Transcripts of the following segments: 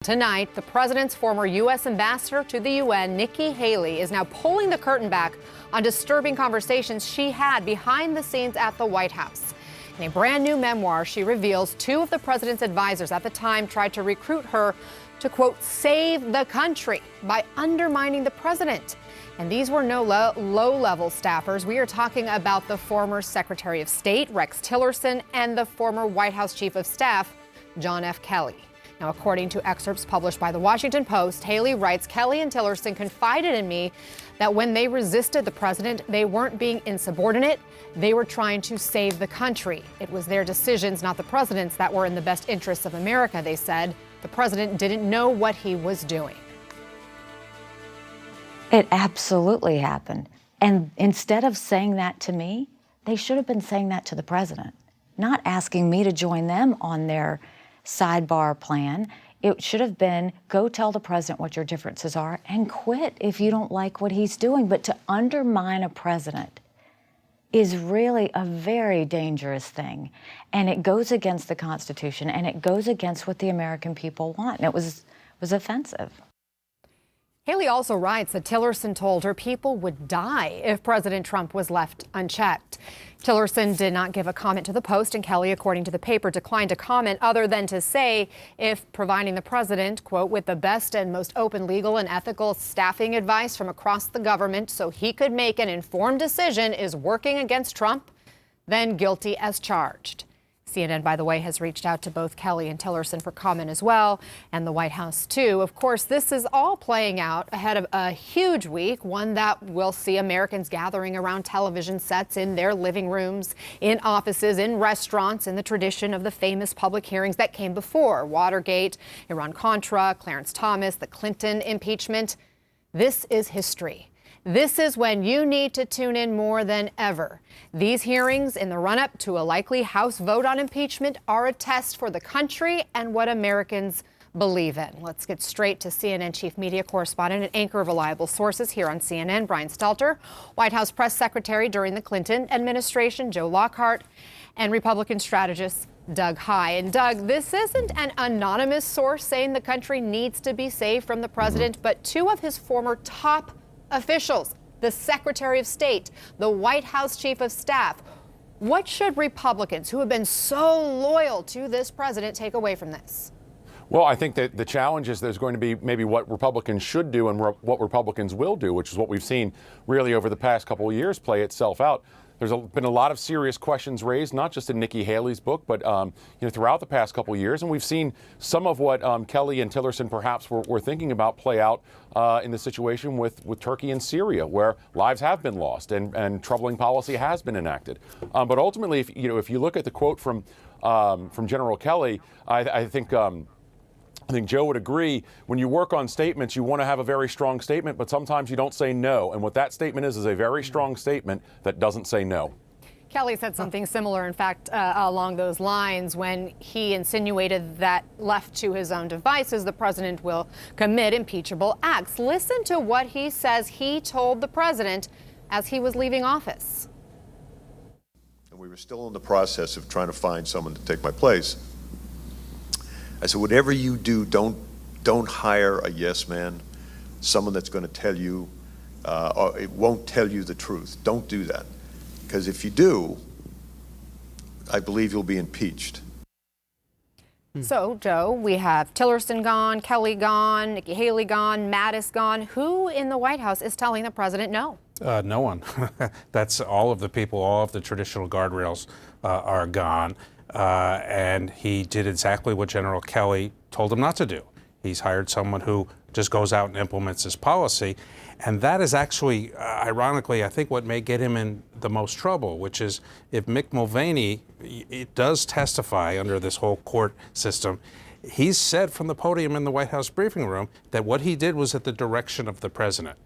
Tonight, the president's former U.S. ambassador to the UN, Nikki Haley, is now pulling the curtain back on disturbing conversations she had behind the scenes at the White House. In a brand new memoir, she reveals two of the president's advisors at the time tried to recruit her to, quote, save the country by undermining the president. And these were no low-level staffers. We are talking about the former Secretary of State, Rex Tillerson, and the former White House Chief of Staff, John F. Kelly. Now, according to excerpts published by the Washington Post, Haley writes, Kelly and Tillerson confided in me that when they resisted the president, they weren't being insubordinate. They were trying to save the country. It was their decisions, not the president's, that were in the best interests of America, they said. The president didn't know what he was doing. It absolutely happened. And instead of saying that to me, they should have been saying that to the president, not asking me to join them on their sidebar plan. It should have been, go tell the president what your differences are and quit if you don't like what he's doing. But to undermine a president is really a very dangerous thing. And it goes against the Constitution, and it goes against what the American people want. And it was offensive. Haley also writes that Tillerson told her people would die if President Trump was left unchecked. Tillerson did not give a comment to the Post, and Kelly, according to the paper, declined to comment other than to say if providing the president, quote, with the best and most open legal and ethical staffing advice from across the government so he could make an informed decision is working against Trump, then guilty as charged. CNN, by the way, has reached out to both Kelly and Tillerson for comment as well, and the White House, too. Of course, this is all playing out ahead of a huge week, one that will see Americans gathering around television sets in their living rooms, in offices, in restaurants, in the tradition of the famous public hearings that came before Watergate, Iran-Contra, Clarence Thomas, the Clinton impeachment. This is history. This is when you need to tune in more than ever. These hearings in the run-up to a likely House vote on impeachment are a test for the country and what Americans believe in. Let's get straight to CNN chief media correspondent and anchor of reliable sources here on CNN, Brian Stelter, White House press secretary during the Clinton administration, Joe Lockhart, and Republican strategist Doug Heye. And Doug, this isn't an anonymous source saying the country needs to be saved from the president, but two of his former top officials, the Secretary of State, the White House Chief of Staff. What should Republicans who have been so loyal to this president take away from this? Well, I think that the challenge is there's going to be maybe what Republicans should do and what Republicans will do, which is what we've seen really over the past couple of years play itself out. There's been a lot of serious questions raised, not just in Nikki Haley's book, but throughout the past couple of years. And we've seen some of what Kelly and Tillerson perhaps were thinking about play out in the situation with Turkey and Syria, where lives have been lost and troubling policy has been enacted. But ultimately, if you look at the quote from General Kelly, I think Joe would agree, when you work on statements, you want to have a very strong statement, but sometimes you don't say no. And what that statement is a very strong statement that doesn't say no. Kelly said something similar, in fact, along those lines when he insinuated that left to his own devices, the president will commit impeachable acts. Listen to what he says he told the president as he was leaving office. And we were still in the process of trying to find someone to take my place. I said, whatever you do, don't hire a yes man, someone that's going to tell you, or it won't tell you the truth. Don't do that. Because if you do, I believe you'll be impeached. So, Joe, we have Tillerson gone, Kelly gone, Nikki Haley gone, Mattis gone. Who in the White House is telling the president no? No one. That's all of the people, all of the traditional guardrails are gone. And he did exactly what General Kelly told him not to do. He's hired someone who just goes out and implements his policy. And that is actually, ironically, I think what may get him in the most trouble, which is if Mick Mulvaney, it does testify under this whole court system, he's said from the podium in the White House briefing room that what he did was at the direction of the president.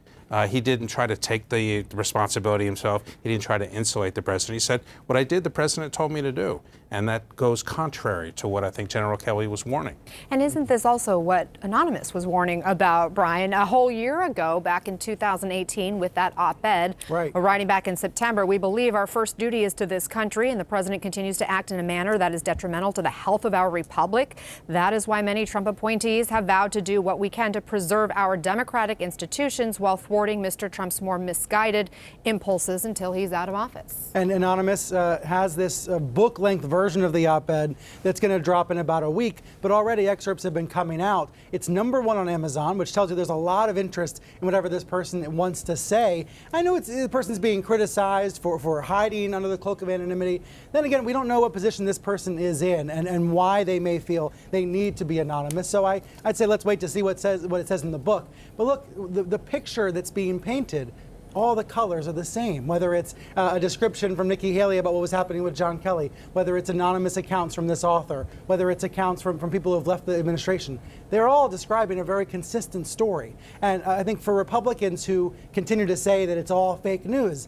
He didn't try to take the responsibility himself. He didn't try to insulate the president. He said, what I did, the president told me to do. And that goes contrary to what I think General Kelly was warning. And isn't this also what Anonymous was warning about, Brian, a whole year ago, back in 2018, with that op-ed, writing back in September, we believe our first duty is to this country, and the president continues to act in a manner that is detrimental to the health of our republic. That is why many Trump appointees have vowed to do what we can to preserve our democratic institutions while thwarting Mr. Trump's more misguided impulses until he's out of office. And Anonymous has this book-length version of the op-ed that's going to drop in about a week, but already excerpts have been coming out. It's #1 on Amazon, which tells you there's a lot of interest in whatever this person wants to say. I know the person's being criticized for hiding under the cloak of anonymity. Then again, we don't know what position this person is in and why they may feel they need to be anonymous. So I'd say let's wait to see what it says in the book. But look, the picture that's being painted, all the colors are the same, whether it's a description from Nikki Haley about what was happening with John Kelly, whether it's anonymous accounts from this author, whether it's accounts from people who have left the administration. They're all describing a very consistent story. And I think for Republicans who continue to say that it's all fake news,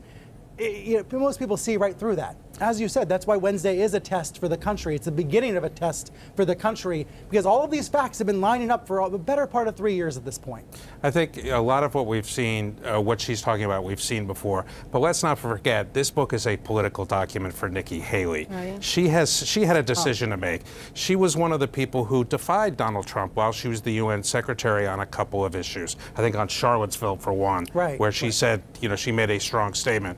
most people see right through that. As you said, that's why Wednesday is a test for the country. It's the beginning of a test for the country because all of these facts have been lining up for the better part of 3 years at this point. I think a lot of what we've seen, what she's talking about, we've seen before. But let's not forget, this book is a political document for Nikki Haley. Oh, yeah. She had a decision to make. She was one of the people who defied Donald Trump while she was the UN secretary on a couple of issues. I think on Charlottesville, for one, where she said, she made a strong statement.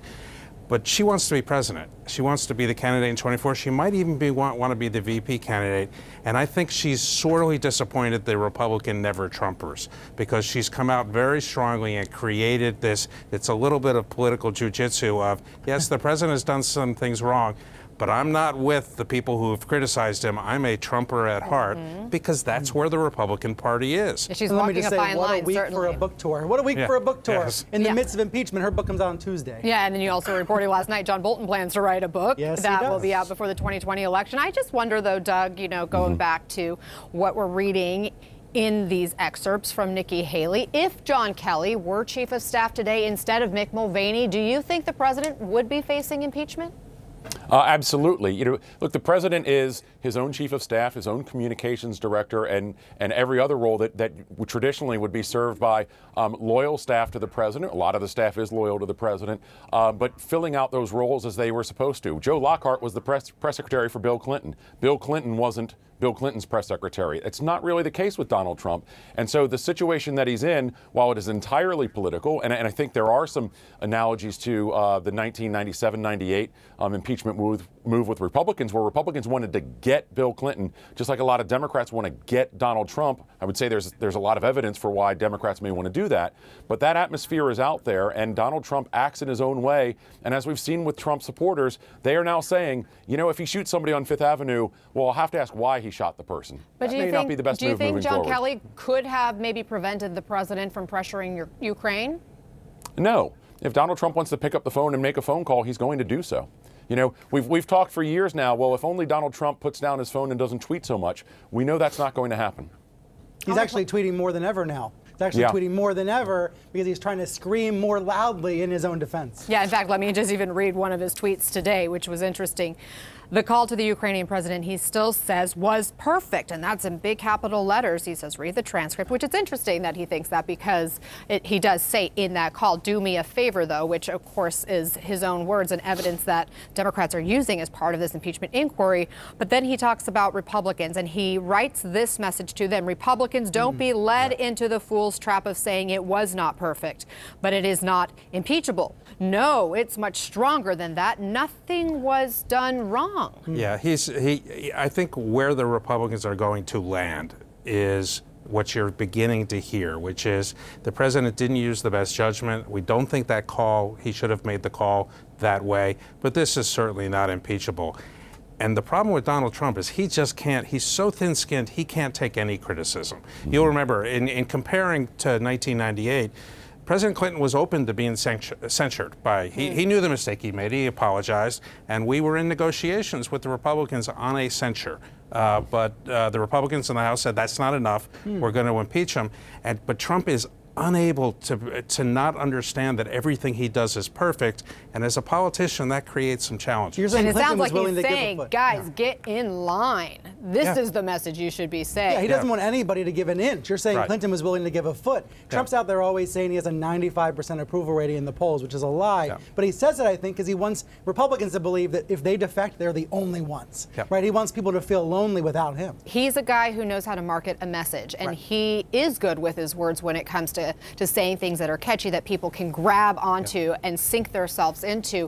But she wants to be president. She wants to be the candidate in 24. She might even want to be the VP candidate. And I think she's sorely disappointed the Republican never-Trumpers because she's come out very strongly and created this. It's a little bit of political jujitsu of, yes, the president has done some things wrong, but I'm not with the people who have criticized him. I'm a Trumper at heart because that's where the Republican Party is. She's walking a fine line, what a week for a book tour. What a week for a book tour. Yes. In the midst of impeachment, her book comes out on Tuesday. Yeah, and then you also reported last night John Bolton plans to write a book that will be out before the 2020 election. I just wonder, though, Doug, going back to what we're reading in these excerpts from Nikki Haley, if John Kelly were chief of staff today instead of Mick Mulvaney, do you think the president would be facing impeachment? Absolutely. Look, the president is his own chief of staff, his own communications director, and every other role that traditionally would be served by loyal staff to the president. A lot of the staff is loyal to the president, but filling out those roles as they were supposed to. Joe Lockhart was the press secretary for Bill Clinton. Bill Clinton wasn't Bill Clinton's press secretary. It's not really the case with Donald Trump. And so the situation that he's in, while it is entirely political, and I think there are some analogies to the 1997-98 impeachment move with Republicans, where Republicans wanted to get Bill Clinton, just like a lot of Democrats want to get Donald Trump. I would say there's a lot of evidence for why Democrats may want to do that. But that atmosphere is out there, and Donald Trump acts in his own way. And as we've seen with Trump supporters, they are now saying, if he shoots somebody on Fifth Avenue, well, I'll have to ask why he shot the person. But that may not be the best move moving forward. Do you think John Kelly could have maybe prevented the president from pressuring Ukraine? No. If Donald Trump wants to pick up the phone and make a phone call, he's going to do so. We've talked for years now, well, if only Donald Trump puts down his phone and doesn't tweet so much, we know that's not going to happen. He's actually tweeting more than ever now. He's actually tweeting more than ever because he's trying to scream more loudly in his own defense. Yeah, in fact, let me just even read one of his tweets today, which was interesting. The call to the Ukrainian president, he still says, was perfect, and that's in big capital letters. He says, read the transcript, which is interesting that he thinks that because he does say in that call, do me a favor, though, which, of course, is his own words and evidence that Democrats are using as part of this impeachment inquiry. But then he talks about Republicans, and he writes this message to them. Republicans, don't be led into the fool's trap of saying it was not perfect, but it is not impeachable. No, it's much stronger than that. Nothing was done wrong. Yeah, I think where the Republicans are going to land is what you're beginning to hear, which is the president didn't use the best judgment. We don't think that call, he should have made the call that way, but this is certainly not impeachable. And the problem with Donald Trump is he just can't, he's so thin-skinned, he can't take any criticism. You'll remember, in comparing to 1998, President Clinton was open to being censured by, he knew the mistake he made, he apologized, and we were in negotiations with the Republicans on a censure. But the Republicans in the House said that's not enough, we're going to impeach him. But Trump is unable to not understand that everything he does is perfect. And as a politician, that creates some challenges. You're saying And it Clinton sounds was like willing he's to give a saying, foot. guys, get in line. This Yeah. is the message you should be saying. Yeah, he doesn't want anybody to give an inch. You're saying Right. Clinton was willing to give a foot. Trump's out there always saying he has a 95% approval rating in the polls, which is a lie. Yeah. But he says it, I think, because he wants Republicans to believe that if they defect, they're the only ones. Yeah. Right? He wants people to feel lonely without him. He's a guy who knows how to market a message, and he is good with his words when it comes to saying things that are catchy that people can grab onto and sink themselves into.